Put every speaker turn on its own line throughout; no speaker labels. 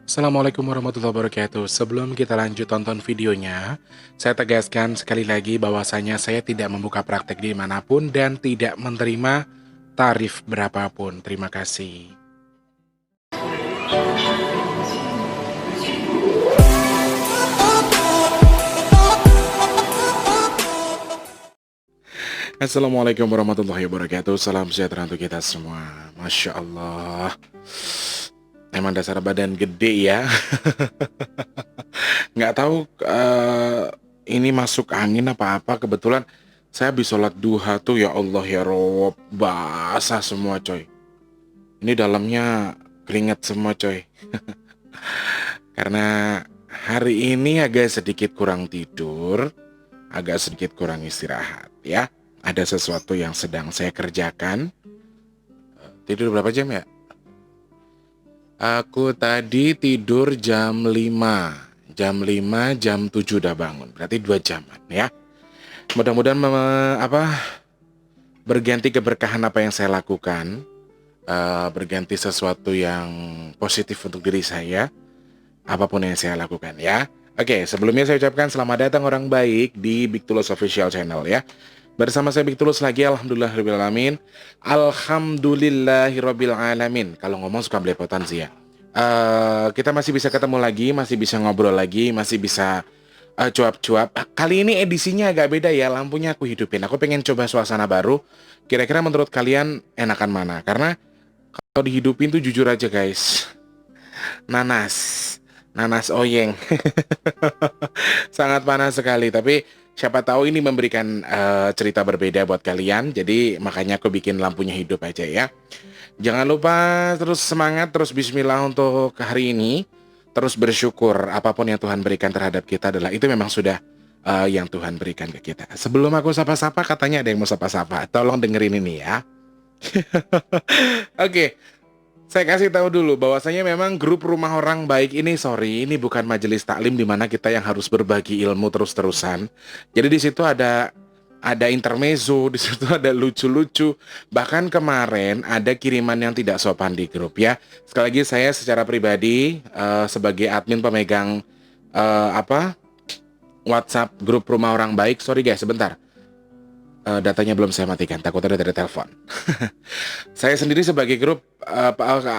Assalamualaikum warahmatullahi wabarakatuh. Sebelum kita lanjut tonton videonya, saya tegaskan sekali lagi bahwasanya saya tidak membuka praktek dimanapun dan tidak menerima tarif berapapun. Terima kasih. Assalamualaikum warahmatullahi wabarakatuh. Salam sejahtera untuk kita semua. Masya Allah. Emang dasar badan gede ya. Nggak tahu ini masuk angin apa-apa. Kebetulan saya habis sholat duha tuh, ya Allah ya Rob, basah semua coy. Ini dalamnya keringat semua coy. Karena hari ini agak sedikit kurang tidur, agak sedikit kurang istirahat ya. Ada sesuatu yang sedang saya kerjakan. Tidur berapa jam ya? Aku tadi tidur jam 5. Jam 7 udah bangun. Berarti 2 jaman ya. Mudah-mudahan berganti keberkahan apa yang saya lakukan. Berganti sesuatu yang positif untuk diri saya. Apapun yang saya lakukan ya. Oke, sebelumnya saya ucapkan selamat datang orang baik di Big Tulus Official Channel ya. Bersama saya Big Tulus lagi, alhamdulillahirobbilalamin. Alhamdulillahirobbilalamin. Kalau ngomong suka belepotan sih ya. Kita masih bisa ketemu lagi, masih bisa ngobrol lagi, masih bisa cuap-cuap. Kali ini edisinya agak beda ya, lampunya aku hidupin. Aku pengen coba suasana baru. Kira-kira menurut kalian enakan mana? Karena kalau dihidupin tuh jujur aja guys, nanas oyeng. Sangat panas sekali, tapi siapa tahu ini memberikan cerita berbeda buat kalian. Jadi makanya aku bikin lampunya hidup aja ya. Jangan lupa terus semangat, terus bismillah untuk hari ini. Terus bersyukur apapun yang Tuhan berikan terhadap kita adalah itu memang sudah yang Tuhan berikan ke kita. Sebelum aku sapa-sapa, katanya ada yang mau sapa-sapa. Tolong dengerin ini ya. Oke, saya kasih tahu dulu bahwasanya memang grup Rumah Orang Baik ini, ini bukan majelis taklim di mana kita yang harus berbagi ilmu terus-terusan. Jadi di situ ada intermezzo, di situ ada lucu-lucu. Bahkan kemarin ada kiriman yang tidak sopan di grup ya. Sekali lagi saya secara pribadi sebagai admin pemegang WhatsApp grup Rumah Orang Baik. Sorry guys, sebentar. Datanya belum saya matikan, takut ada telepon. Saya sendiri sebagai grup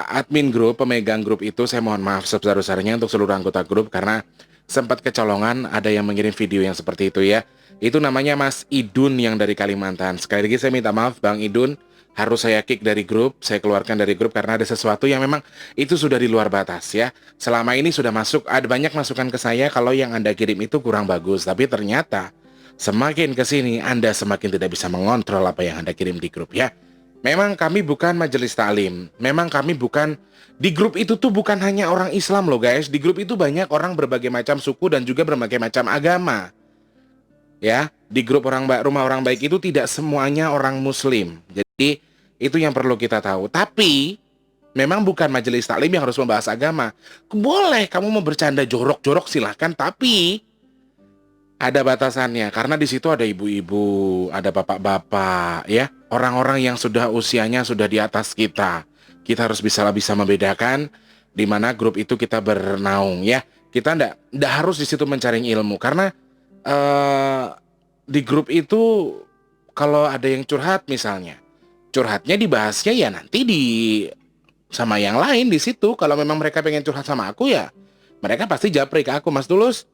admin grup, pemegang grup itu, saya mohon maaf sebesar-besarnya untuk seluruh anggota grup karena sempat kecolongan ada yang mengirim video yang seperti itu ya. Itu namanya Mas Idun yang dari Kalimantan. Sekali lagi saya minta maaf Bang Idun, harus saya kick dari grup, saya keluarkan dari grup karena ada sesuatu yang memang itu sudah di luar batas ya. Selama ini sudah masuk, ada banyak masukan ke saya kalau yang Anda kirim itu kurang bagus, tapi ternyata semakin ke sini Anda semakin tidak bisa mengontrol apa yang Anda kirim di grup ya. Memang kami bukan majelis taklim. Memang kami bukan, di grup itu tuh bukan hanya orang Islam loh guys. Di grup itu banyak orang berbagai macam suku dan juga berbagai macam agama. Ya, di grup Rumah Orang Baik itu tidak semuanya orang Muslim. Jadi itu yang perlu kita tahu. Tapi memang bukan majelis taklim yang harus membahas agama. Boleh kamu mau bercanda jorok-jorok silahkan, tapi ada batasannya karena di situ ada ibu-ibu, ada bapak-bapak, ya, orang-orang yang sudah usianya sudah di atas kita. Kita harus bisa membedakan di mana grup itu kita bernaung, ya. Kita ndak harus di situ mencari ilmu karena di grup itu kalau ada yang curhat misalnya, curhatnya dibahasnya ya nanti sama yang lain di situ. Kalau memang mereka pengen curhat sama aku ya, mereka pasti japri ke aku, Mas Tulus.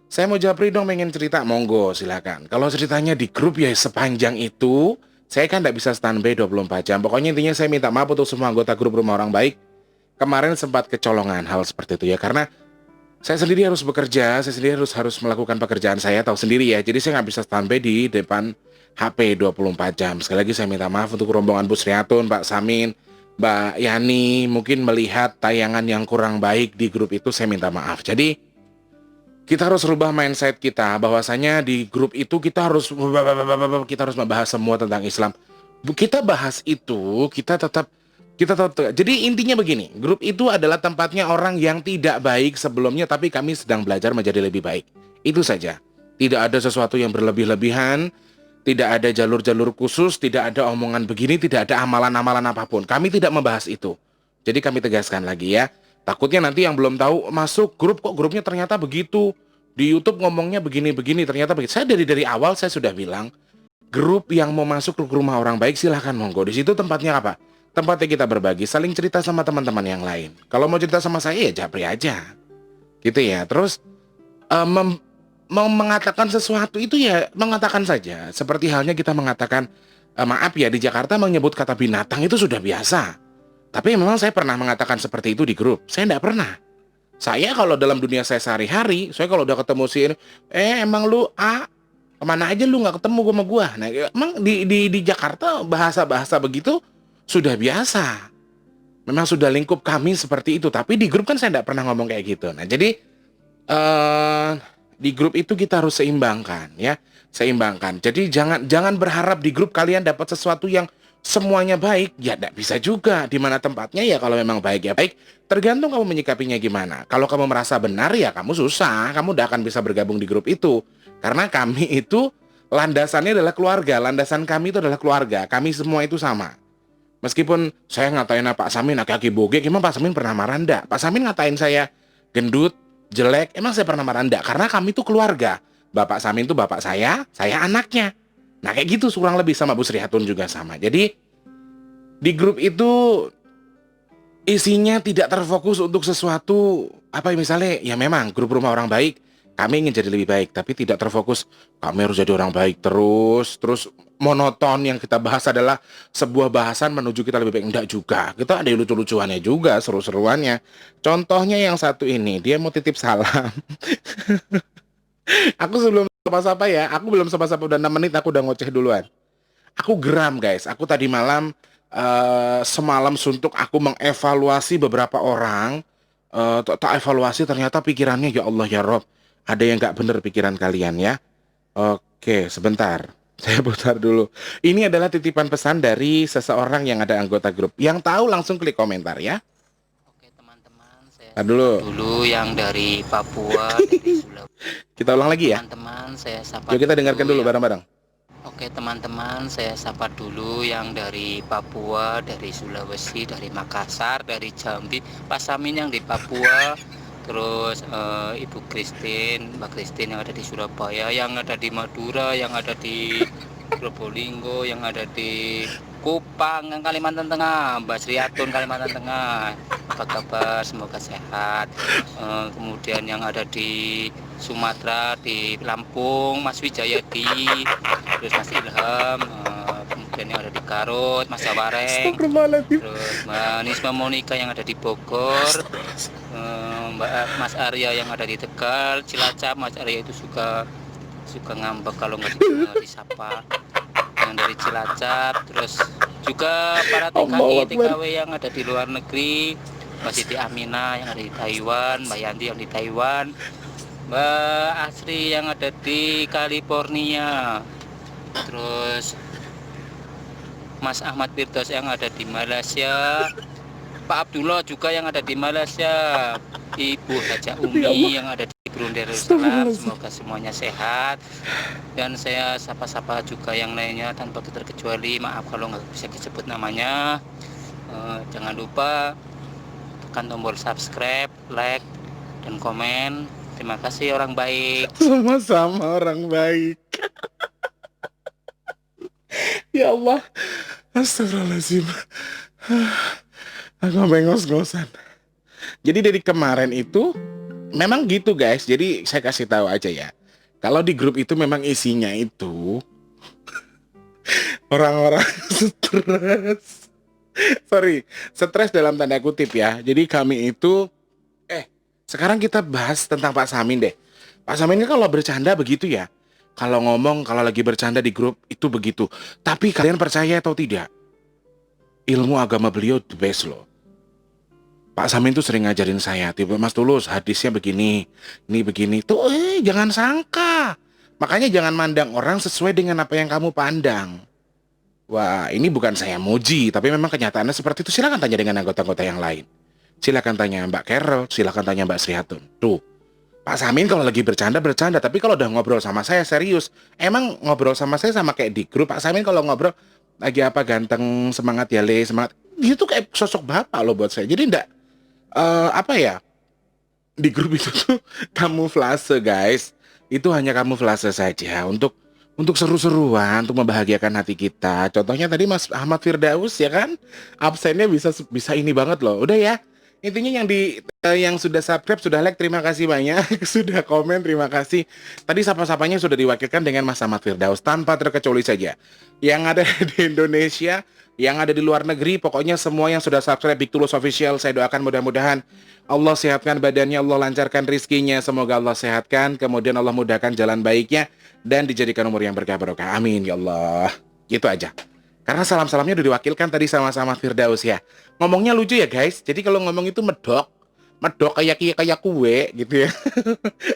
Saya mau japri dong, pengen cerita, monggo silakan. Kalau ceritanya di grup ya sepanjang itu, saya kan tidak bisa standby 24 jam. Pokoknya intinya saya minta maaf untuk semua anggota grup Rumah Orang Baik. Kemarin sempat kecolongan hal seperti itu ya, karena saya sendiri harus bekerja, saya sendiri harus melakukan pekerjaan saya, tahu sendiri ya. Jadi saya nggak bisa standby di depan HP 24 jam. Sekali lagi saya minta maaf untuk rombongan Bu Sriatun, Pak Samin, Mbak Yani, mungkin melihat tayangan yang kurang baik di grup itu, saya minta maaf. Jadi kita harus rubah mindset kita bahwasanya di grup itu kita harus membahas semua tentang Islam. Kita bahas itu, kita tetap. Jadi intinya begini, grup itu adalah tempatnya orang yang tidak baik sebelumnya, tapi kami sedang belajar menjadi lebih baik. Itu saja. Tidak ada sesuatu yang berlebih-lebihan, tidak ada jalur-jalur khusus, tidak ada omongan begini, tidak ada amalan-amalan apapun. Kami tidak membahas itu. Jadi kami tegaskan lagi ya. Takutnya nanti yang belum tahu masuk grup, kok grupnya ternyata begitu. Di YouTube ngomongnya begini-begini, ternyata begitu. Saya dari awal saya sudah bilang, grup yang mau masuk ke rumah orang baik silahkan monggo. Di situ tempatnya apa? Tempatnya kita berbagi, saling cerita sama teman-teman yang lain. Kalau mau cerita sama saya ya japri aja, gitu ya. Terus mau mengatakan sesuatu itu ya mengatakan saja. Seperti halnya kita mengatakan maaf ya, di Jakarta menyebut kata binatang itu sudah biasa. Tapi memang saya pernah mengatakan seperti itu di grup. Saya tidak pernah. Saya kalau dalam dunia saya sehari-hari, saya kalau udah ketemu si ini, emang lu kemana aja lu nggak ketemu sama gua? Nah, emang di Jakarta bahasa-bahasa begitu sudah biasa. Memang sudah lingkup kami seperti itu. Tapi di grup kan saya tidak pernah ngomong kayak gitu. Nah, jadi di grup itu kita harus seimbangkan, ya, seimbangkan. Jadi jangan berharap di grup kalian dapat sesuatu yang semuanya baik, ya tidak bisa juga. Di mana tempatnya ya kalau memang baik ya baik, tergantung kamu menyikapinya gimana. Kalau kamu merasa benar ya kamu susah, kamu udah akan bisa bergabung di grup itu. Karena kami itu landasannya adalah keluarga, landasan kami itu adalah keluarga, kami semua itu sama. Meskipun saya ngatain Pak Samin aki-aki bogek, emang Pak Samin pernah marah enggak? Pak Samin ngatain saya gendut, jelek, emang saya pernah marah enggak? Karena kami itu keluarga. Bapak Samin itu bapak saya anaknya. Nah kayak gitu kurang lebih, sama Bu Sri Hatun juga sama. Jadi di grup itu isinya tidak terfokus untuk sesuatu apa ya, misalnya ya memang grup rumah orang baik, kami ingin jadi lebih baik, tapi tidak terfokus kami harus jadi orang baik terus monoton. Yang kita bahas adalah sebuah bahasan menuju kita lebih baik, enggak juga. Kita ada lucu-lucuannya juga, seru-seruannya. Contohnya yang satu ini, dia mau titip salam. Aku sebelum sapa-sapa ya, aku belum sapa-sapa udah 6 menit aku udah ngoceh duluan. Aku geram guys, aku tadi malam semalam suntuk aku mengevaluasi beberapa orang. Tak evaluasi ternyata pikirannya ya Allah ya Rob, ada yang gak bener pikiran kalian ya. Oke sebentar, saya putar dulu. Ini adalah titipan pesan dari seseorang yang ada anggota grup. Yang tahu langsung klik komentar ya.
Oke teman-teman, saya
dulu
yang dari Papua, dari Sulawesi.
Kita ulang lagi ya.
Teman-teman, saya sapa.
Yuk kita dengarkan dulu bareng-bareng.
Oke teman-teman, saya sapa dulu yang dari Papua, dari Sulawesi, dari Makassar, dari Jambi, Pak Samin yang di Papua, terus Ibu Christine, Mbak Christine yang ada di Surabaya, yang ada di Madura, yang ada di Probolinggo, yang ada di Kupang, yang Kalimantan Tengah, Mbak Sri Hatun Kalimantan Tengah. Apa kabar? Semoga sehat. Kemudian yang ada di Sumatera, di Lampung, Mas Wijayadi, terus Mas Ilham, kemudian yang ada di Garut, Mas Sawareng, terus Mbak Nisma Monika yang ada di Bogor, Mas Arya yang ada di Tegal, Cilacap. Mas Arya itu suka ngambek kalau nggak disapa, yang dari Cilacap. Terus juga para TKW yang ada di luar negeri, Mbak Siti Aminah yang ada di Taiwan, Mbak Yanti yang di Taiwan, Mbak Asri yang ada di California, terus Mas Ahmad Firdaus yang ada di Malaysia, Pak Abdullah juga yang ada di Malaysia, Ibu Haja Umi yang ada di Brunei Darussalam. Semoga semuanya sehat. Dan saya sapa-sapa juga yang lainnya tanpa terkecuali. Maaf kalau nggak bisa disebut namanya. Jangan lupa tekan tombol subscribe, like, dan komen. Terima kasih orang baik.
Sama-sama orang baik. Ya Allah, astagfirullahaladzim. Aku bengos-ngosan. Jadi dari kemarin itu memang gitu guys. Jadi saya kasih tahu aja ya. Kalau di grup itu memang isinya itu orang-orang stres. Sorry, stres dalam tanda kutip ya. Jadi kami itu sekarang kita bahas tentang Pak Samin deh. Pak Samin ini kalau bercanda begitu ya. Kalau ngomong, kalau lagi bercanda di grup itu begitu. Tapi kalian percaya atau tidak? Ilmu agama beliau the best loh. Pak Samin tuh sering ngajarin saya, tiba Mas Tulus hadisnya begini, ini begini. Tuh jangan sangka. Makanya jangan mandang orang sesuai dengan apa yang kamu pandang. Wah, ini bukan saya muji, tapi memang kenyataannya seperti itu. Silakan tanya dengan anggota-anggota yang lain. Silakan tanya Mbak Carol, silakan tanya Mbak Sri Hatun. Tuh, Pak Samin kalau lagi bercanda, tapi kalau udah ngobrol sama saya serius. Emang ngobrol sama saya sama kayak di grup. Pak Samin kalau ngobrol, lagi apa ganteng, semangat ya Le, semangat. Gitu kayak sosok bapak loh buat saya. Jadi enggak, apa ya? Di grup itu tuh kamuflase, guys. Itu hanya kamuflase saja untuk seru-seruan, untuk membahagiakan hati kita. Contohnya tadi Mas Ahmad Firdaus ya kan, absennya bisa bisa ini banget loh. Udah ya. Intinya yang sudah subscribe, sudah like, terima kasih banyak. Sudah komen, terima kasih. Tadi sapa-sapanya sudah diwakilkan dengan Mas Ahmad Firdaus tanpa terkecuali saja. Yang ada di Indonesia, yang ada di luar negeri, pokoknya semua yang sudah subscribe Big Tulus Official, saya doakan mudah-mudahan Allah sehatkan badannya, Allah lancarkan rizkinya, semoga Allah sehatkan, kemudian Allah mudahkan jalan baiknya, dan dijadikan umur yang berkah barokah. Amin ya Allah. Gitu aja. Karena salam-salamnya udah diwakilkan tadi sama-sama Firdaus ya. Ngomongnya lucu ya guys. Jadi kalau ngomong itu medok kayak kue gitu ya.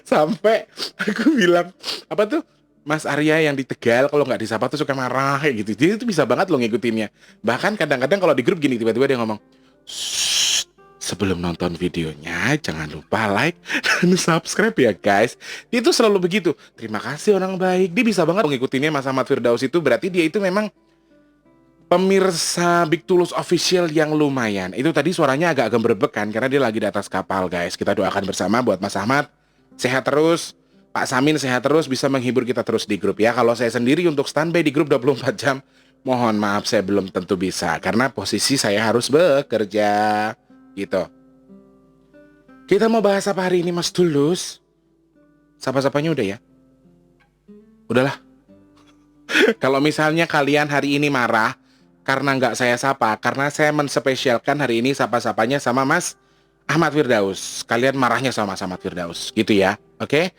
Sampai aku bilang apa tuh? Mas Arya yang di Tegal kalau nggak disapa tuh suka marah kayak gitu. Jadi itu bisa banget lo ngikutinnya. Bahkan kadang-kadang kalau di grup gini tiba-tiba dia ngomong, "Shh, sebelum nonton videonya jangan lupa like dan subscribe ya guys." Dia itu selalu begitu. Terima kasih orang baik. Dia bisa banget ngikutinnya Mas Ahmad Firdaus itu, berarti dia itu memang pemirsa Big Tulus Official yang lumayan. Itu tadi suaranya agak gembrebek kan, karena dia lagi di atas kapal guys. Kita doakan bersama buat Mas Ahmad sehat terus, Pak Samin sehat terus, bisa menghibur kita terus di grup ya. Kalau saya sendiri untuk standby di grup 24 jam, mohon maaf saya belum tentu bisa, karena posisi saya harus bekerja gitu. Kita mau bahas apa hari ini Mas Tulus? Sapa-sapanya udah ya? Udahlah. Kalau misalnya kalian hari ini marah karena nggak saya sapa, karena saya menspesialkan hari ini sapa-sapanya sama Mas Ahmad Firdaus. Kalian marahnya sama Mas Ahmad Firdaus, gitu ya, oke?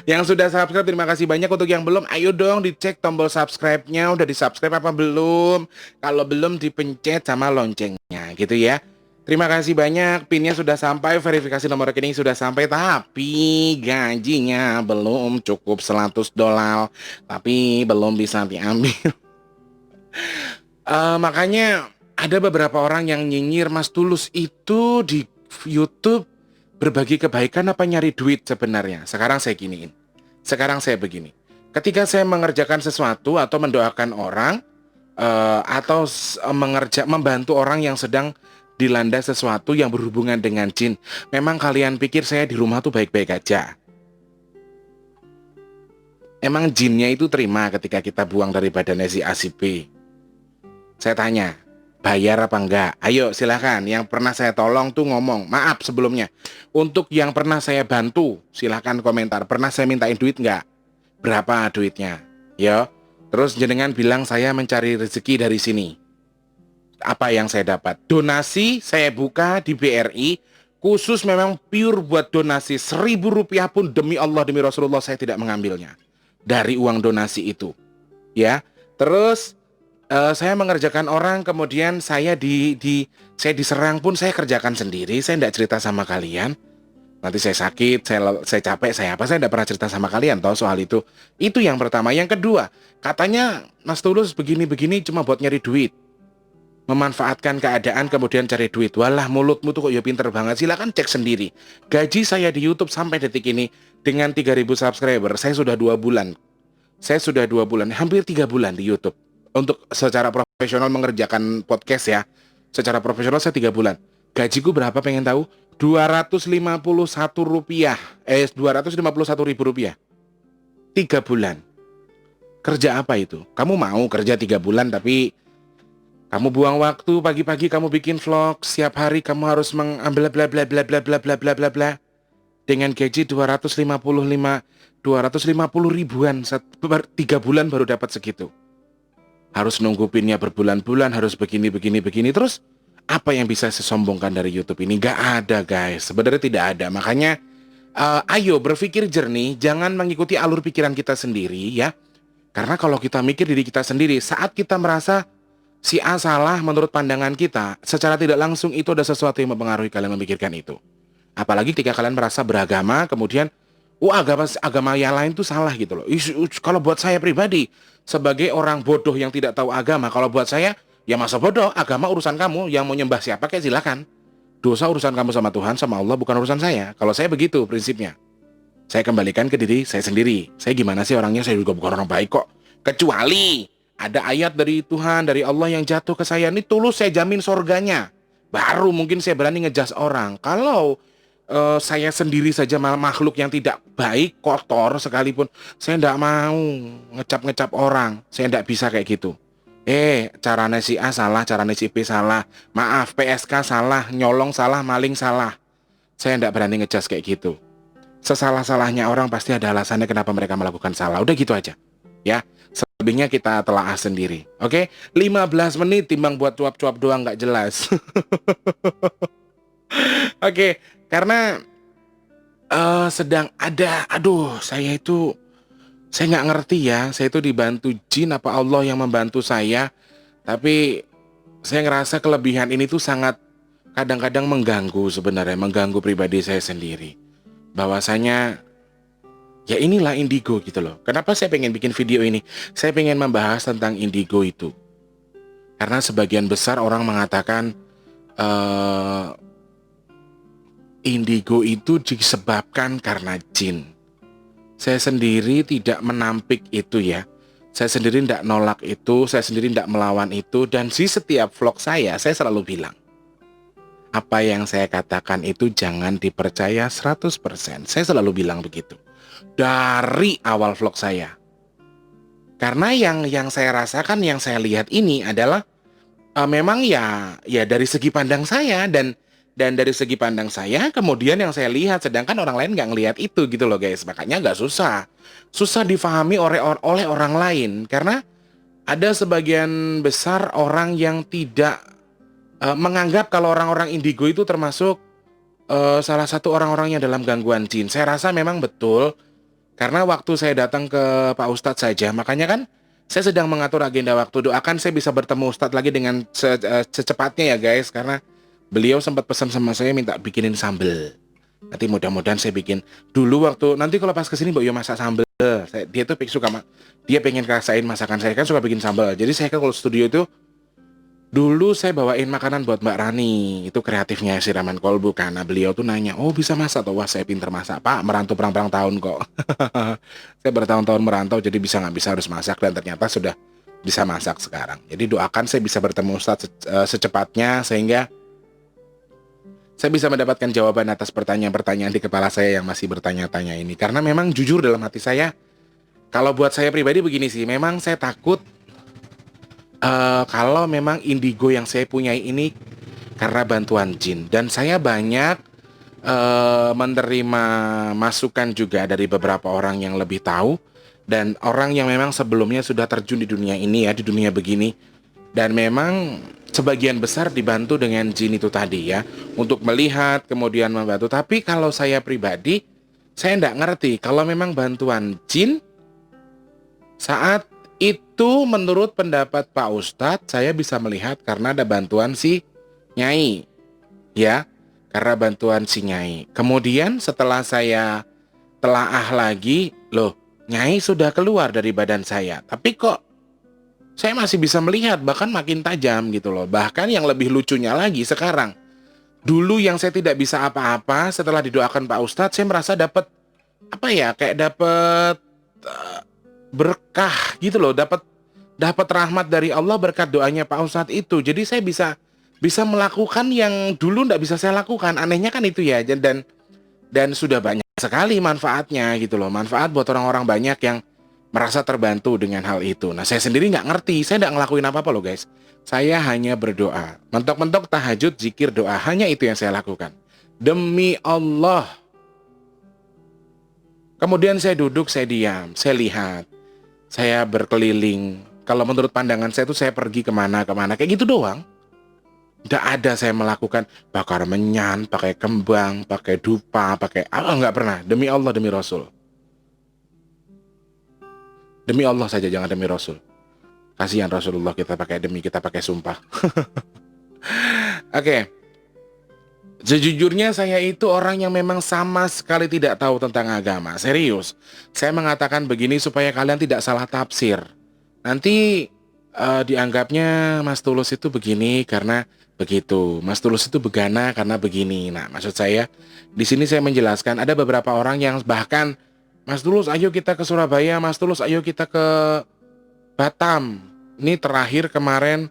Yang sudah subscribe, terima kasih banyak. Untuk yang belum, ayo dong dicek tombol subscribe-nya. Udah di-subscribe apa belum? Kalau belum, dipencet sama loncengnya, gitu ya. Terima kasih banyak, pinnya sudah sampai, verifikasi nomor rekening sudah sampai, tapi gajinya belum cukup $100, tapi belum bisa diambil. Makanya ada beberapa orang yang nyinyir Mas Tulus itu di YouTube berbagi kebaikan apa nyari duit sebenarnya. Sekarang saya giniin. Sekarang saya begini. Ketika saya mengerjakan sesuatu atau mendoakan orang atau membantu orang yang sedang dilanda sesuatu yang berhubungan dengan jin, memang kalian pikir saya di rumah tuh baik-baik aja? Emang jinnya itu terima ketika kita buang dari badannya si A si B? Saya tanya, bayar apa enggak? Ayo silahkan, yang pernah saya tolong tuh ngomong. Maaf sebelumnya. Untuk yang pernah saya bantu, silahkan komentar. Pernah saya mintain duit enggak? Berapa duitnya? Yo. Terus jenengan bilang saya mencari rezeki dari sini. Apa yang saya dapat? Donasi saya buka di BRI, khusus memang pure buat donasi. Rp1.000 pun demi Allah, demi Rasulullah saya tidak mengambilnya dari uang donasi itu. Ya. Terus saya mengerjakan orang, kemudian saya saya diserang pun saya kerjakan sendiri, saya tidak cerita sama kalian. Nanti saya sakit, saya capek, saya tidak pernah cerita sama kalian toh soal itu. Itu yang pertama. Yang kedua, katanya Mas Tulus begini-begini cuma buat nyari duit, memanfaatkan keadaan kemudian cari duit. Walah, mulutmu tuh kok ya pinter banget. Silakan cek sendiri. Gaji saya di YouTube sampai detik ini dengan 3.000 subscriber, saya sudah 2 bulan. Saya sudah 2 bulan, hampir 3 bulan di YouTube. Untuk secara profesional mengerjakan podcast ya, secara profesional saya 3 bulan. Gajiku berapa pengen tahu? Rp251. 251.000 rupiah. 3 bulan. Kerja apa itu? Kamu mau kerja 3 bulan tapi kamu buang waktu, pagi-pagi kamu bikin vlog, setiap hari kamu harus mengambil bla bla bla bla bla bla bla bla bla. Dengan gaji 250 ribuan 3 bulan baru dapat segitu. Harus nunggu pinnya berbulan-bulan, harus begini. Terus apa yang bisa sesombongkan dari YouTube ini? Gak ada guys, sebenarnya tidak ada. Makanya ayo berpikir jernih, jangan mengikuti alur pikiran kita sendiri ya. Karena kalau kita mikir diri kita sendiri, saat kita merasa si A salah menurut pandangan kita, secara tidak langsung itu ada sesuatu yang mempengaruhi kalian memikirkan itu. Apalagi ketika kalian merasa beragama, kemudian agama yang lain tuh salah gitu loh. Kalau buat saya pribadi, sebagai orang bodoh yang tidak tahu agama, kalau buat saya, ya masa bodoh, agama urusan kamu, yang mau nyembah siapa kayak silakan. Dosa urusan kamu sama Tuhan, sama Allah, bukan urusan saya. Kalau saya begitu prinsipnya. Saya kembalikan ke diri saya sendiri. Saya gimana sih orangnya, saya juga bukan orang baik kok. Kecuali ada ayat dari Tuhan, dari Allah yang jatuh ke saya, ini tulus saya jamin surganya. baru mungkin saya berani ngejudge orang. Kalau saya sendiri saja makhluk yang tidak baik, kotor sekalipun, saya tidak mau ngecap-ngecap orang. Saya tidak bisa kayak gitu. Caranya si A salah, caranya si B salah. Maaf, PSK salah, nyolong salah, maling salah. Saya tidak berani ngejudge kayak gitu. Sesalah-salahnya orang pasti ada alasannya kenapa mereka melakukan salah. Udah gitu aja. Ya, selebihnya kita telaah sendiri. Oke, 15 menit timbang buat cuap-cuap doang nggak jelas. Oke, karena sedang ada, saya nggak ngerti ya, saya itu dibantu jin apa Allah yang membantu saya, tapi saya ngerasa kelebihan ini tuh sangat kadang-kadang mengganggu sebenarnya, mengganggu pribadi saya sendiri. Bahwasanya ya inilah indigo gitu loh. Kenapa saya pengen bikin video ini? Saya pengen membahas tentang indigo itu. Karena sebagian besar orang mengatakan indigo itu disebabkan karena jin. Saya sendiri tidak menampik itu ya. Saya sendiri tidak nolak itu, saya sendiri tidak melawan itu. Dan di setiap vlog saya selalu bilang, apa yang saya katakan itu jangan dipercaya 100%. Saya selalu bilang begitu. Dari awal vlog saya. Karena yang saya rasakan, yang saya lihat ini adalah memang ya dari segi pandang saya dan dari segi pandang saya kemudian yang saya lihat, sedangkan orang lain nggak ngelihat itu gitu loh guys. Makanya nggak susah difahami oleh orang lain karena ada sebagian besar orang yang tidak menganggap kalau orang-orang indigo itu termasuk salah satu orang-orang yang dalam gangguan jin. Saya rasa memang betul karena waktu saya datang ke Pak Ustadz saja, makanya kan saya sedang mengatur agenda waktu. Doakan saya bisa bertemu Ustadz lagi dengan secepatnya ya guys, karena beliau sempat pesan sama saya minta bikinin sambel. Nanti mudah-mudahan saya bikin. Dulu waktu nanti kalau pas kesini Mbak Yo masak sambel, dia tuh dia pengen rasain masakan saya, kan suka bikin sambal. Jadi saya kan kalau studio itu dulu saya bawain makanan buat Mbak Rani. Itu kreatifnya si Raman Kolbu, karena beliau tuh nanya, oh bisa masak tuh? Wah saya pinter masak Pak, merantau berang-berang tahun kok. Saya bertahun-tahun merantau, jadi bisa nggak bisa harus masak, dan ternyata sudah bisa masak sekarang. Jadi doakan saya bisa bertemu Ustadz secepatnya sehingga saya bisa mendapatkan jawaban atas pertanyaan-pertanyaan di kepala saya yang masih bertanya-tanya ini. Karena memang jujur dalam hati saya, kalau buat saya pribadi begini sih, memang saya takut kalau memang indigo yang saya punyai ini karena bantuan jin. Dan saya banyak menerima masukan juga dari beberapa orang yang lebih tahu, dan orang yang memang sebelumnya sudah terjun di dunia ini ya, di dunia begini, dan memang sebagian besar dibantu dengan jin itu tadi ya, untuk melihat kemudian membantu. Tapi kalau saya pribadi, saya tidak ngerti kalau memang bantuan jin saat itu menurut pendapat Pak Ustadz, saya bisa melihat karena ada bantuan si Nyai. Ya, karena bantuan si Nyai. Kemudian setelah saya telaah lagi, loh, Nyai sudah keluar dari badan saya. Tapi kok saya masih bisa melihat, bahkan makin tajam gitu loh. Bahkan yang lebih lucunya lagi sekarang. Dulu yang saya tidak bisa apa-apa, setelah didoakan Pak Ustadz, saya merasa dapat, apa ya, kayak dapat berkah gitu loh, dapat rahmat dari Allah berkat doanya Pak Ustadz itu. Jadi saya bisa melakukan yang dulu nggak bisa saya lakukan. Anehnya kan itu ya, dan sudah banyak sekali manfaatnya gitu loh, manfaat buat orang-orang banyak yang merasa terbantu dengan hal itu. Nah saya sendiri nggak ngerti, saya nggak ngelakuin apa-apa loh guys. Saya hanya berdoa, mentok-mentok tahajud, zikir, doa, hanya itu yang saya lakukan demi Allah. Kemudian saya duduk, saya diam, saya lihat, saya berkeliling. Kalau menurut pandangan saya tuh saya pergi kemana, kayak gitu doang. Nggak ada saya melakukan bakar menyan, pakai kembang, pakai dupa, pakai apa, nggak pernah. Demi Allah, demi Rasul. Demi Allah saja, jangan demi Rasul. Kasihan Rasulullah kita pakai sumpah. Oke. Sejujurnya saya itu orang yang memang sama sekali tidak tahu tentang agama. Serius. Saya mengatakan begini supaya kalian tidak salah tafsir. Nanti dianggapnya Mas Tulus itu begini karena begitu. Mas Tulus itu begana karena begini. Nah, maksud saya di sini saya menjelaskan ada beberapa orang yang bahkan, Mas Tulus ayo kita ke Surabaya, Mas Tulus ayo kita ke Batam. Ini terakhir kemarin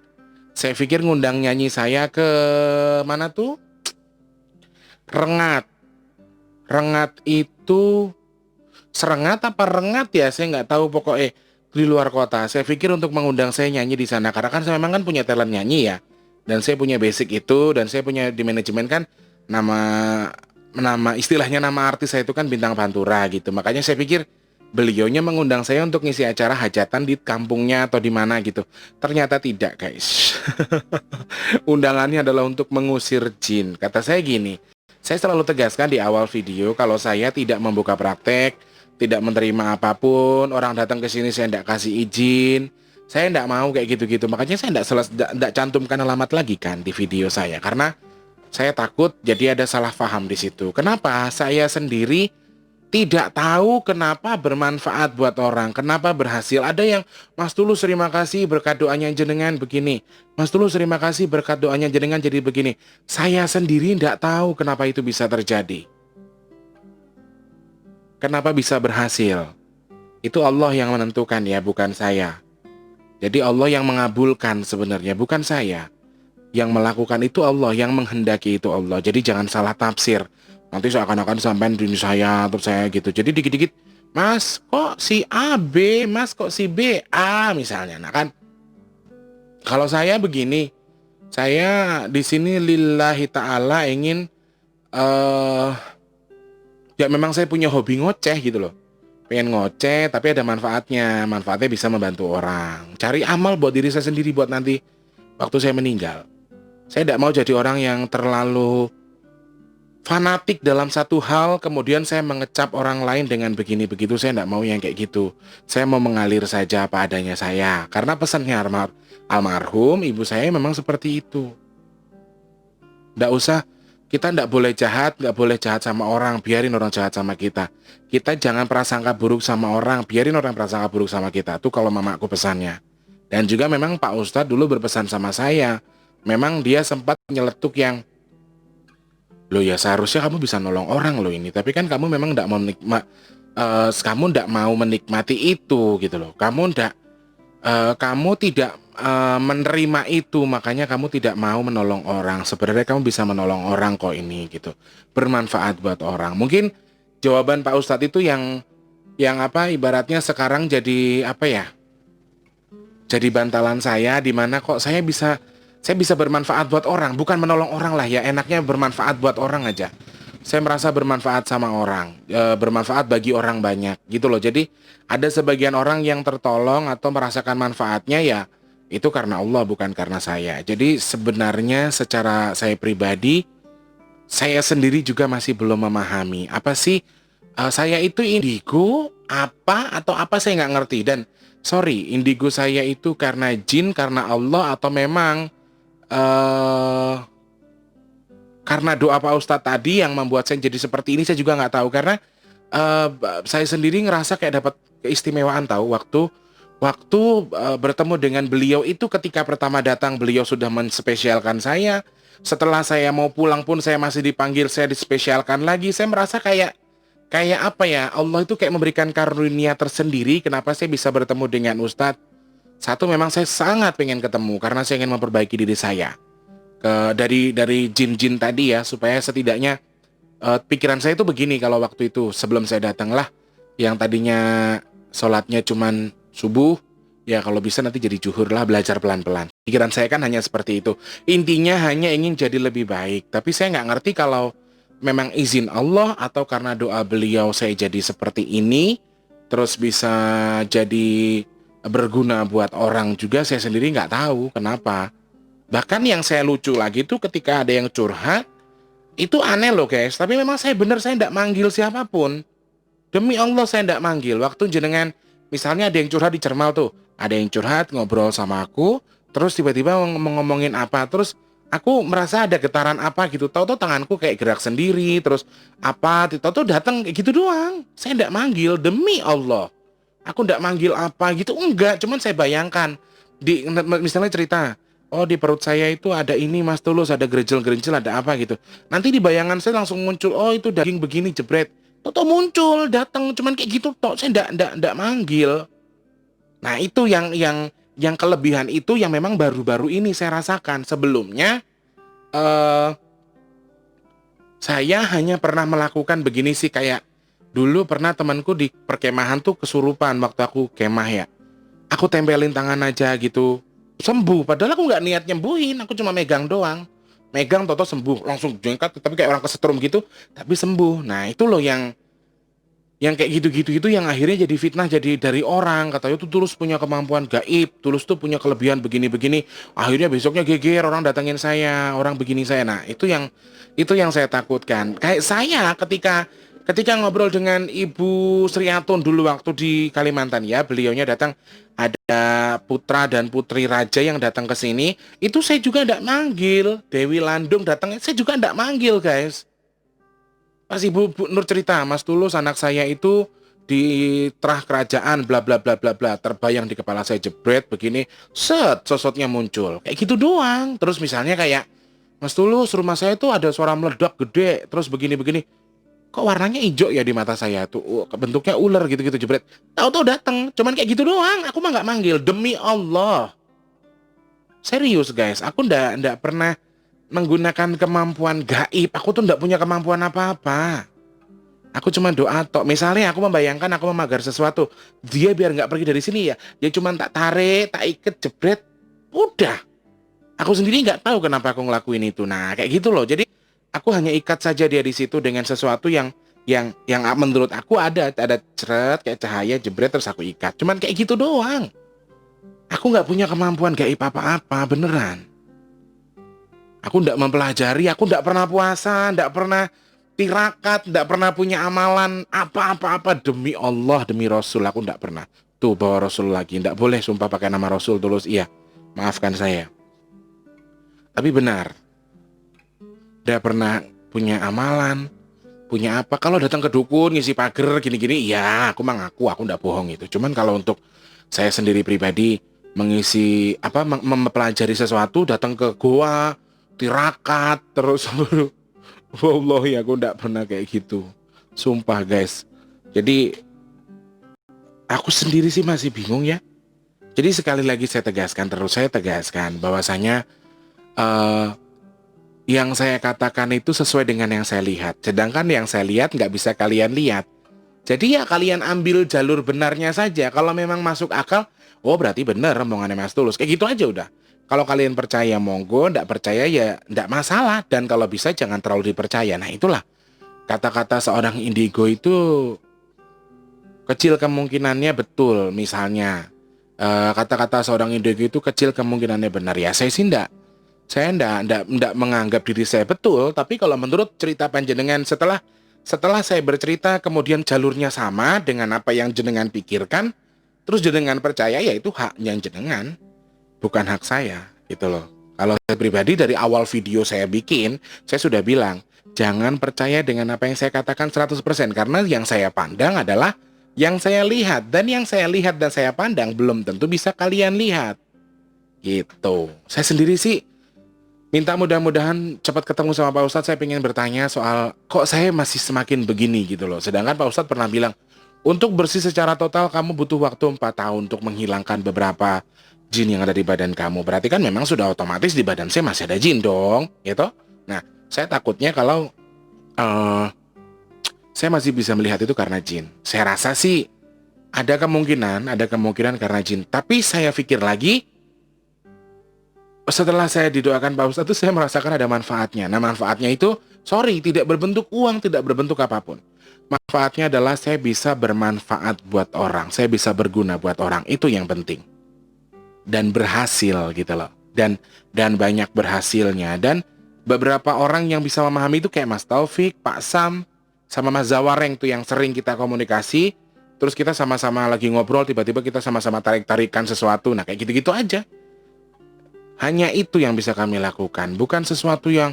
Saya pikir ngundang nyanyi saya ke mana tuh? Rengat. Rengat itu Serengat apa Rengat ya? Saya nggak tahu pokoknya di luar kota. Saya pikir untuk mengundang saya nyanyi di sana karena kan saya memang kan punya talent nyanyi ya. Dan saya punya basic itu dan saya punya di manajemen kan nama nama istilahnya nama artis saya itu kan Bintang Pantura gitu. Makanya saya pikir beliaunya mengundang saya untuk ngisi acara hajatan di kampungnya atau di mana gitu. Ternyata tidak, guys. Undangannya adalah untuk mengusir jin. Kata saya gini, saya selalu tegaskan di awal video kalau saya tidak membuka praktek, tidak menerima apapun, orang datang ke sini saya tidak kasih izin. Saya tidak mau kayak gitu-gitu. Makanya saya tidak cantumkan alamat lagi kan di video saya karena saya takut jadi ada salah paham di situ. Kenapa? Saya sendiri tidak tahu kenapa bermanfaat buat orang, kenapa berhasil. Ada yang, Mas Tulus terima kasih berkat doanya jenengan begini. Mas Tulus terima kasih berkat doanya jenengan jadi begini. Saya sendiri tidak tahu kenapa itu bisa terjadi. Kenapa bisa berhasil. Itu Allah yang menentukan ya, bukan saya. Jadi Allah yang mengabulkan sebenarnya, bukan saya. Yang melakukan itu Allah, yang menghendaki itu Allah. Jadi jangan salah tafsir. Nanti seakan-akan sampean diri saya atau saya gitu. Jadi dikit-dikit, Mas kok si A B, Mas kok si B A misalnya. Nah kan, kalau saya begini, saya di sini lillahi ta'ala ingin, ya memang saya punya hobi ngoceh gitu loh. Pengen ngoceh tapi ada manfaatnya. Manfaatnya bisa membantu orang. Cari amal buat diri saya sendiri buat nanti waktu saya meninggal. Saya tidak mau jadi orang yang terlalu fanatik dalam satu hal, kemudian saya mengecap orang lain dengan begini begitu. Saya tidak mau yang kayak gitu. Saya mau mengalir saja apa adanya saya. Karena pesannya almarhum ibu saya memang seperti itu. Tidak usah, kita tidak boleh jahat, nggak boleh jahat sama orang. Biarin orang jahat sama kita. Kita jangan prasangka buruk sama orang. Biarin orang prasangka buruk sama kita. Itu kalau mamaku pesannya. Dan juga memang Pak Ustadz dulu berpesan sama saya. Memang dia sempat nyeletuk yang, loh ya seharusnya kamu bisa nolong orang loh ini, tapi kan kamu memang tidak mau kamu tidak mau menikmati itu gitu loh. Kamu tidak menerima itu, makanya kamu tidak mau menolong orang. Sebenarnya kamu bisa menolong orang kok ini gitu, bermanfaat buat orang. Mungkin jawaban Pak Ustadz itu yang apa ibaratnya sekarang jadi apa ya? Jadi bantalan saya di mana kok saya bisa bermanfaat buat orang, bukan menolong orang lah ya, enaknya bermanfaat buat orang aja. Saya merasa bermanfaat sama orang, bermanfaat bagi orang banyak gitu loh. Jadi ada sebagian orang yang tertolong atau merasakan manfaatnya ya itu karena Allah bukan karena saya. Jadi sebenarnya secara saya pribadi, saya sendiri juga masih belum memahami apa sih saya itu indigo apa atau apa saya nggak ngerti. Dan sorry, indigo saya itu karena jin, karena Allah atau memang eh karena doa Pak Ustadz tadi yang membuat saya jadi seperti ini, saya juga nggak tahu. Karena eh, saya sendiri ngerasa kayak dapat keistimewaan tahu waktu bertemu dengan beliau itu. Ketika pertama datang beliau sudah menspesialkan saya. Setelah saya mau pulang pun saya masih dipanggil, saya dispesialkan lagi. Saya merasa kayak apa ya, Allah itu kayak memberikan karunia tersendiri. Kenapa saya bisa bertemu dengan Ustadz? Satu, memang saya sangat pengen ketemu karena saya ingin memperbaiki diri saya dari jin-jin tadi ya, supaya setidaknya pikiran saya itu begini. Kalau waktu itu sebelum saya datang lah, yang tadinya sholatnya cuman subuh, ya kalau bisa nanti jadi zuhur lah, belajar pelan-pelan. Pikiran saya kan hanya seperti itu. Intinya hanya ingin jadi lebih baik. Tapi saya nggak ngerti kalau memang izin Allah atau karena doa beliau saya jadi seperti ini, terus bisa jadi berguna buat orang juga. Saya sendiri nggak tahu kenapa. Bahkan yang saya lucu lagi tuh ketika ada yang curhat, itu aneh loh guys. Tapi memang saya bener, saya tidak manggil siapapun. Demi Allah saya tidak manggil. Waktu jenengan, misalnya ada yang curhat di Cermal tuh, ada yang curhat ngobrol sama aku, terus tiba-tiba ngomongin apa, terus aku merasa ada getaran apa gitu. Tahu-tahu tanganku kayak gerak sendiri, terus apa, tahu-tahu datang kayak gitu doang. Saya tidak manggil, demi Allah. Aku tidak manggil apa gitu, enggak. Cuman saya bayangkan, misalnya cerita, oh di perut saya itu ada ini Mas Tulus, ada gerejel-gerejel, ada apa gitu. Nanti di bayangan saya langsung muncul, oh itu daging begini jebret. Toto muncul, datang, cuman kayak gitu toh. Saya ndak manggil. Nah itu yang yang kelebihan itu yang memang baru-baru ini saya rasakan. Sebelumnya saya hanya pernah melakukan begini sih, kayak dulu pernah temanku di perkemahan tuh kesurupan waktu aku kemah ya. Aku tempelin tangan aja gitu, sembuh. Padahal aku nggak niat nyembuhin, aku cuma megang doang. Megang toto sembuh, langsung jengkat, tapi kayak orang kesetrum gitu, tapi sembuh. Nah itu loh yang kayak gitu-gitu itu yang akhirnya jadi fitnah, jadi dari orang katanya tuh Tulus punya kemampuan gaib, Tulus tuh punya kelebihan begini-begini, akhirnya besoknya geger orang datengin saya, orang begini saya. Nah itu yang saya takutkan. Kayak saya ketika ngobrol dengan Ibu Sriatun dulu waktu di Kalimantan ya, beliaunya datang, ada putra dan putri raja yang datang ke sini, itu saya juga ndak manggil. Dewi Landung datang, saya juga ndak manggil guys. Pas Ibu Nur cerita, Mas Tulus anak saya itu di terah kerajaan bla bla bla bla bla, terbayang di kepala saya jebret begini, set sosotnya muncul. Kayak gitu doang. Terus misalnya kayak Mas Tulus rumah saya itu ada suara meledak gede, terus begini-begini. Kok warnanya hijau ya di mata saya tuh, bentuknya ular gitu-gitu jebret. Tahu-tahu datang, cuman kayak gitu doang. Aku mah nggak manggil, demi Allah. Serius guys, aku ndak pernah menggunakan kemampuan gaib. Aku tuh ndak punya kemampuan apa-apa. Aku cuma doa tok. Misalnya aku membayangkan aku memagar sesuatu, dia biar nggak pergi dari sini ya, dia cuma tak tarik, tak ikat, jebret, udah. Aku sendiri nggak tahu kenapa aku ngelakuin itu. Nah kayak gitu loh. Jadi aku hanya ikat saja dia di situ dengan sesuatu yang menurut aku ada ceret kayak cahaya jebret, terus aku ikat. Cuman kayak gitu doang. Aku nggak punya kemampuan gaib apa-apa beneran. Aku ndak mempelajari, aku ndak pernah puasa, ndak pernah tirakat, ndak pernah punya amalan apa-apa demi Allah, demi Rasul, aku ndak pernah. Tuh bawa Rasul lagi, ndak boleh sumpah pakai nama Rasul Tulus, iya. Maafkan saya. Tapi benar, ndak pernah punya amalan, punya apa. Kalau datang ke dukun ngisi pager gini-gini, ya aku mah ngaku, aku ndak bohong itu. Cuman kalau untuk saya sendiri pribadi mengisi apa mempelajari sesuatu, datang ke goa tirakat terus wallahi aku ndak pernah kayak gitu, sumpah guys. Jadi aku sendiri sih masih bingung ya. Jadi sekali lagi saya tegaskan bahwasanya eh, yang saya katakan itu sesuai dengan yang saya lihat, sedangkan yang saya lihat nggak bisa kalian lihat. Jadi ya kalian ambil jalur benarnya saja. Kalau memang masuk akal, oh berarti benar omongannya Mas Tulus, kayak gitu aja udah. Kalau kalian percaya monggo, ndak percaya ya ndak masalah. Dan kalau bisa jangan terlalu dipercaya. Nah itulah kata-kata seorang indigo itu kecil kemungkinannya betul. Misalnya kata-kata seorang indigo itu kecil kemungkinannya benar. Ya saya ndak menganggap diri saya betul. Tapi kalau menurut cerita panjenengan setelah saya bercerita kemudian jalurnya sama dengan apa yang jenengan pikirkan, terus jenengan percaya, ya itu haknya jenengan, bukan hak saya gitu loh. Kalau saya pribadi dari awal video saya bikin, saya sudah bilang, jangan percaya dengan apa yang saya katakan 100% karena yang saya pandang adalah yang saya lihat, dan yang saya lihat dan saya pandang belum tentu bisa kalian lihat. Gitu. Saya sendiri sih minta mudah-mudahan cepat ketemu sama Pak Ustadz. Saya pengen bertanya soal kok saya masih semakin begini gitu loh. Sedangkan Pak Ustadz pernah bilang, untuk bersih secara total kamu butuh waktu 4 tahun untuk menghilangkan beberapa jin yang ada di badan kamu. Berarti kan memang sudah otomatis di badan saya masih ada jin dong, gitu. Nah, saya takutnya kalau saya masih bisa melihat itu karena jin. Saya rasa sih ada kemungkinan karena jin. Tapi saya pikir lagi, setelah saya didoakan Pak Ustadz itu saya merasakan ada manfaatnya. Nah manfaatnya itu, sorry, tidak berbentuk uang, tidak berbentuk apapun. Manfaatnya adalah saya bisa bermanfaat buat orang, saya bisa berguna buat orang, itu yang penting. Dan berhasil gitu loh. Dan banyak berhasilnya. Dan beberapa orang yang bisa memahami itu kayak Mas Taufik, Pak Sam, sama Mas Zawareng tuh yang sering kita komunikasi. Terus kita sama-sama lagi ngobrol, tiba-tiba kita sama-sama tarik-tarikan sesuatu. Nah kayak gitu-gitu aja. Hanya itu yang bisa kami lakukan, bukan sesuatu yang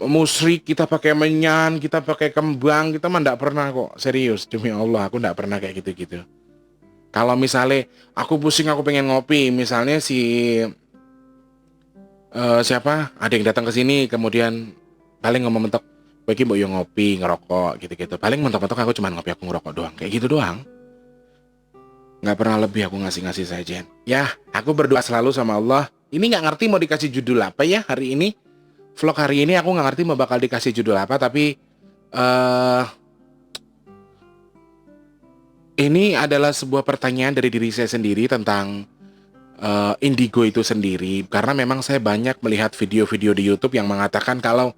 musyrik, kita pakai menyan, kita pakai kembang, kita mah enggak pernah kok, serius, demi Allah, aku enggak pernah kayak gitu-gitu. Kalau misalnya aku pusing, aku pengen ngopi, misalnya siapa, ada yang datang ke sini, kemudian paling ngomong mentok, bagi mbok yo ngopi, ngerokok, gitu-gitu. Paling mentok-mentok aku cuma ngopi, aku ngerokok doang, kayak gitu doang. Nggak pernah lebih aku ngasih-ngasih sajian. Ya, aku berdoa selalu sama Allah. Ini nggak ngerti mau dikasih judul apa ya hari ini. Vlog hari ini aku nggak ngerti mau bakal dikasih judul apa, tapi ini adalah sebuah pertanyaan dari diri saya sendiri tentang indigo itu sendiri. Karena memang saya banyak melihat video-video di YouTube yang mengatakan kalau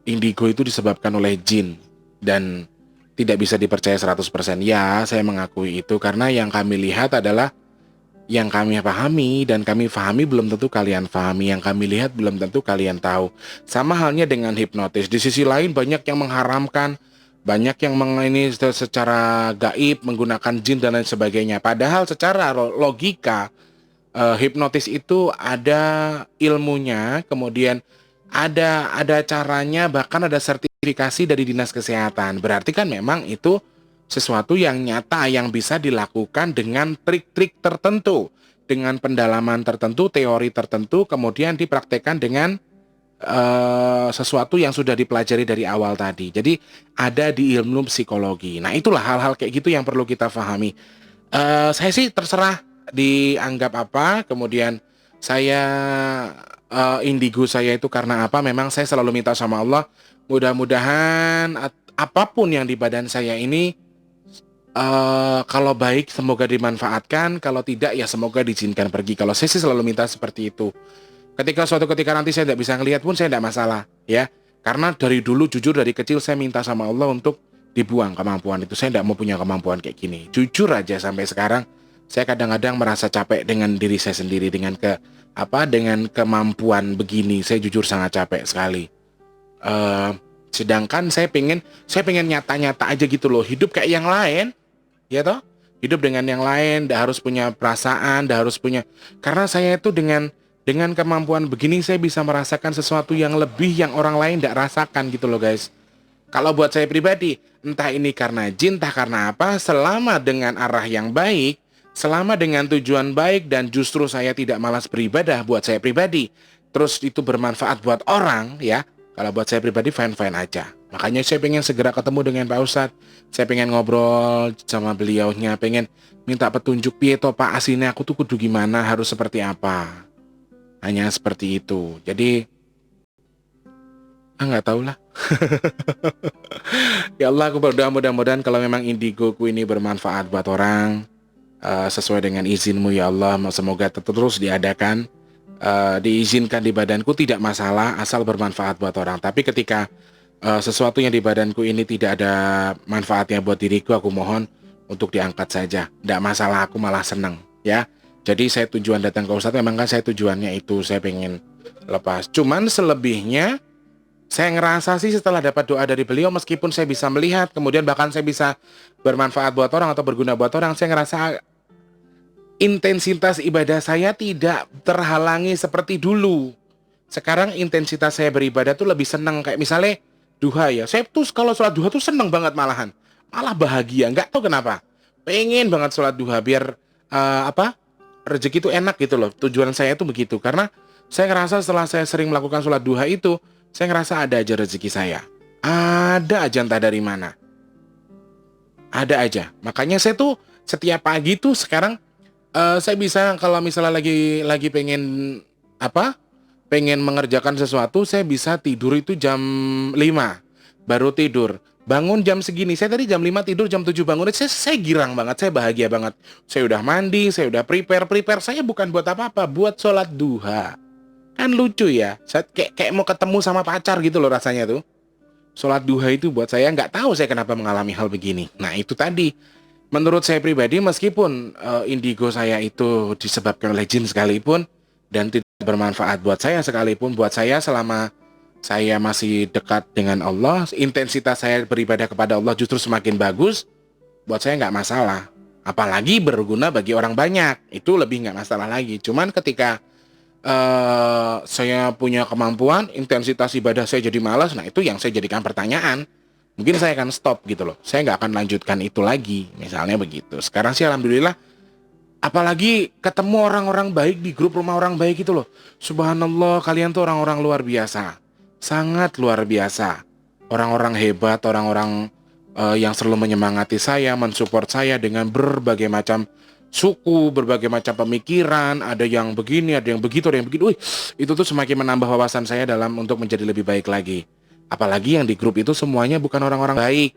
indigo itu disebabkan oleh jin dan tidak bisa dipercaya 100%. Ya, saya mengakui itu karena yang kami lihat adalah yang kami pahami dan kami pahami belum tentu kalian pahami, yang kami lihat belum tentu kalian tahu. Sama halnya dengan hipnotis. Di sisi lain banyak yang mengharamkan, banyak yang ini secara gaib menggunakan jin dan lain sebagainya. Padahal secara logika hipnotis itu ada ilmunya, kemudian ada caranya, bahkan ada sertifikasi dari dinas kesehatan. Berarti kan memang itu sesuatu yang nyata yang bisa dilakukan dengan trik-trik tertentu, dengan pendalaman tertentu, teori tertentu, kemudian dipraktekkan dengan sesuatu yang sudah dipelajari dari awal tadi. Jadi ada di ilmu psikologi. Nah, itulah hal-hal kayak gitu yang perlu kita pahami. Saya sih terserah dianggap apa, kemudian saya indigo saya itu karena apa. Memang saya selalu minta sama Allah, mudah-mudahan apapun yang di badan saya ini kalau baik semoga dimanfaatkan, kalau tidak ya semoga diizinkan pergi. Kalau saya sih selalu minta seperti itu. Ketika nanti saya tidak bisa ngelihat pun saya tidak masalah, ya. Karena dari dulu jujur dari kecil saya minta sama Allah untuk dibuang kemampuan itu. Saya tidak mau punya kemampuan kayak gini. Jujur aja sampai sekarang saya kadang-kadang merasa capek dengan diri saya sendiri, dengan dengan kemampuan begini. Saya jujur sangat capek sekali. Sedangkan saya pengen nyata-nyata aja gitu loh, hidup kayak yang lain, ya toh? Hidup dengan yang lain, ndak harus punya perasaan, ndak harus punya. Karena saya itu dengan kemampuan begini saya bisa merasakan sesuatu yang lebih yang orang lain ndak rasakan gitu loh guys. Kalau buat saya pribadi, entah ini karena jin, entah karena apa, selama dengan arah yang baik, selama dengan tujuan baik dan justru saya tidak malas beribadah buat saya pribadi, terus itu bermanfaat buat orang, ya. Kalau buat saya pribadi fine-fine aja. Makanya saya pengen segera ketemu dengan Pak Ustadz. Saya pengen ngobrol sama beliaunya, pengen minta petunjuk piye toh Pak, aslinya aku tuh kudu gimana, harus seperti apa. Hanya seperti itu. Jadi nggak tahu lah. Ya Allah, aku berdoa mudah-mudahan kalau memang indigoku ini bermanfaat buat orang, sesuai dengan izin-Mu ya Allah, semoga terus diadakan, diizinkan di badanku tidak masalah asal bermanfaat buat orang. Tapi ketika sesuatu yang di badanku ini tidak ada manfaatnya buat diriku, aku mohon untuk diangkat saja. Tidak masalah, aku malah senang, ya. Jadi saya tujuan datang ke Ustadz memang kan saya tujuannya itu, saya pengen lepas. Cuman selebihnya saya ngerasa sih setelah dapat doa dari beliau, meskipun saya bisa melihat, kemudian bahkan saya bisa bermanfaat buat orang atau berguna buat orang, saya ngerasa intensitas ibadah saya tidak terhalangi seperti dulu. Sekarang intensitas saya beribadah tuh lebih senang, kayak misalnya duha ya. Saya tuh kalau sholat duha tuh seneng banget malahan. Malah bahagia, nggak tahu kenapa. Pengen banget sholat duha biar rezeki itu enak gitu loh. Tujuan saya itu begitu. Karena saya ngerasa setelah saya sering melakukan sholat duha itu, saya ngerasa ada aja rezeki saya. Ada aja entah dari mana. Ada aja. Makanya saya tuh setiap pagi tuh sekarang saya bisa kalau misalnya lagi pengen pengen mengerjakan sesuatu, saya bisa tidur itu jam 5 baru tidur. Bangun jam segini, saya tadi jam 5 tidur, jam 7 bangun. Saya girang banget, saya bahagia banget. Saya udah mandi, saya udah prepare. Saya bukan buat apa-apa, buat sholat duha. Kan lucu ya, saya kayak mau ketemu sama pacar gitu loh rasanya tuh. Sholat duha itu buat saya, nggak tahu saya kenapa mengalami hal begini. Nah itu tadi, menurut saya pribadi, meskipun indigo saya itu disebabkan oleh jin sekalipun, dan tidak bermanfaat buat saya sekalipun, buat saya selama saya masih dekat dengan Allah, intensitas saya beribadah kepada Allah justru semakin bagus, buat saya nggak masalah. Apalagi berguna bagi orang banyak, itu lebih nggak masalah lagi. Cuman ketika saya punya kemampuan, intensitas ibadah saya jadi malas, nah itu yang saya jadikan pertanyaan. Mungkin saya akan stop gitu loh. Saya nggak akan lanjutkan itu lagi, misalnya begitu. Sekarang sih alhamdulillah, apalagi ketemu orang-orang baik di grup rumah orang baik itu loh. Subhanallah, kalian tuh orang-orang luar biasa. Sangat luar biasa. Orang-orang hebat, orang-orang yang selalu menyemangati saya, mensupport saya dengan berbagai macam suku, berbagai macam pemikiran, ada yang begini, ada yang begitu, ada yang begitu. Wih, itu tuh semakin menambah wawasan saya dalam untuk menjadi lebih baik lagi. Apalagi yang di grup itu semuanya bukan orang-orang baik.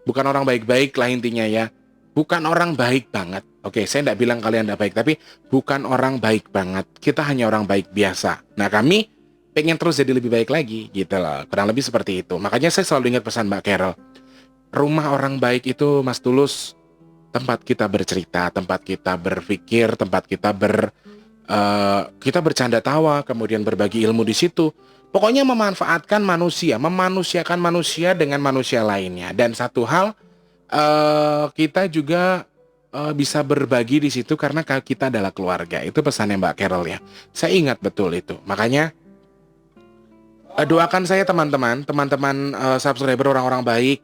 Bukan orang baik-baik lah intinya ya. Bukan orang baik banget. Oke, saya tidak bilang kalian tidak baik, tapi bukan orang baik banget. Kita hanya orang baik biasa. Nah, kami pengen terus jadi lebih baik lagi, gitu loh. Kurang lebih seperti itu. Makanya saya selalu ingat pesan Mbak Carol. Rumah orang baik itu, Mas Tulus, tempat kita bercerita, tempat kita berpikir, tempat kita bercanda tawa, kemudian berbagi ilmu di situ. Pokoknya memanfaatkan manusia, memanusiakan manusia dengan manusia lainnya. Dan satu hal, kita juga bisa berbagi di situ karena kita adalah keluarga. Itu pesannya Mbak Carol ya. Saya ingat betul itu. Makanya doakan saya teman-teman subscriber orang-orang baik.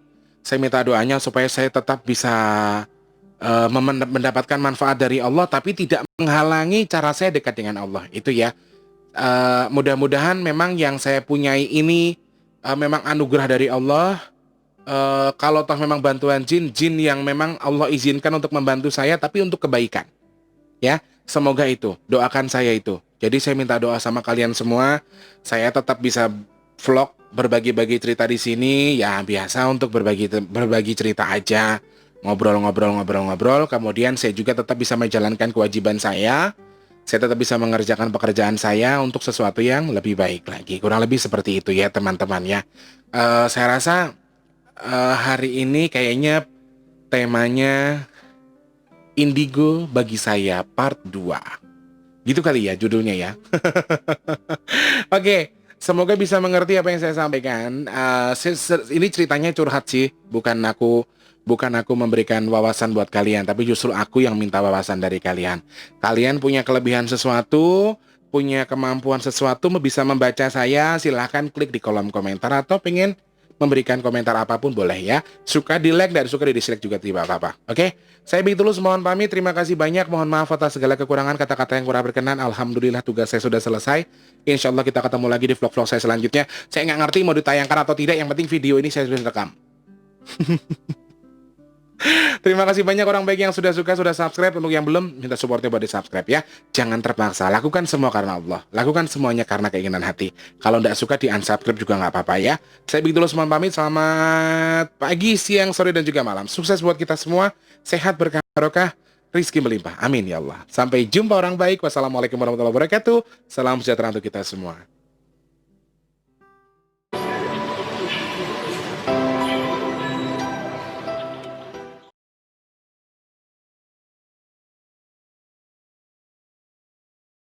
Saya minta doanya supaya saya tetap bisa mendapatkan manfaat dari Allah, tapi tidak menghalangi cara saya dekat dengan Allah. Itu ya. Mudah-mudahan memang yang saya punyai ini memang anugerah dari Allah. Kalau toh memang bantuan jin yang memang Allah izinkan untuk membantu saya, tapi untuk kebaikan. Ya, semoga itu. Doakan saya itu. Jadi saya minta doa sama kalian semua. Saya tetap bisa vlog, berbagi-bagi cerita di sini. Ya biasa untuk berbagi cerita aja. Ngobrol. Kemudian saya juga tetap bisa menjalankan kewajiban saya. Saya tetap bisa mengerjakan pekerjaan saya untuk sesuatu yang lebih baik lagi. Kurang lebih seperti itu ya teman-teman ya. Saya rasa hari ini kayaknya temanya Indigo bagi saya part 2. Gitu kali ya judulnya ya. Oke, semoga bisa mengerti apa yang saya sampaikan. Ini ceritanya curhat sih, bukan aku memberikan wawasan buat kalian, tapi justru aku yang minta wawasan dari kalian. Kalian punya kelebihan sesuatu, punya kemampuan sesuatu, bisa membaca saya, silahkan klik di kolom komentar, atau pengen memberikan komentar apapun boleh ya. Suka di like dan suka di dislike juga tidak apa-apa. Oke, saya Big Tulus mohon pamit. Terima kasih banyak. Mohon maaf atas segala kekurangan, kata-kata yang kurang berkenan. Alhamdulillah tugas saya sudah selesai. Insya Allah kita ketemu lagi di vlog-vlog saya selanjutnya. Saya nggak ngerti mau ditayangkan atau tidak. Yang penting video ini saya sudah rekam. Terima kasih banyak orang baik yang sudah suka, sudah subscribe. Untuk yang belum, minta supportnya buat di subscribe ya. Jangan terpaksa, lakukan semua karena Allah. Lakukan semuanya karena keinginan hati. Kalau tidak suka di unsubscribe juga nggak apa-apa ya. Saya Big Tulus mohon pamit. Selamat pagi, siang, sore, dan juga malam. Sukses buat kita semua. Sehat, berkah, barokah, rizki melimpah. Amin ya Allah. Sampai jumpa orang baik. Wassalamualaikum warahmatullahi wabarakatuh. Salam sejahtera untuk kita semua.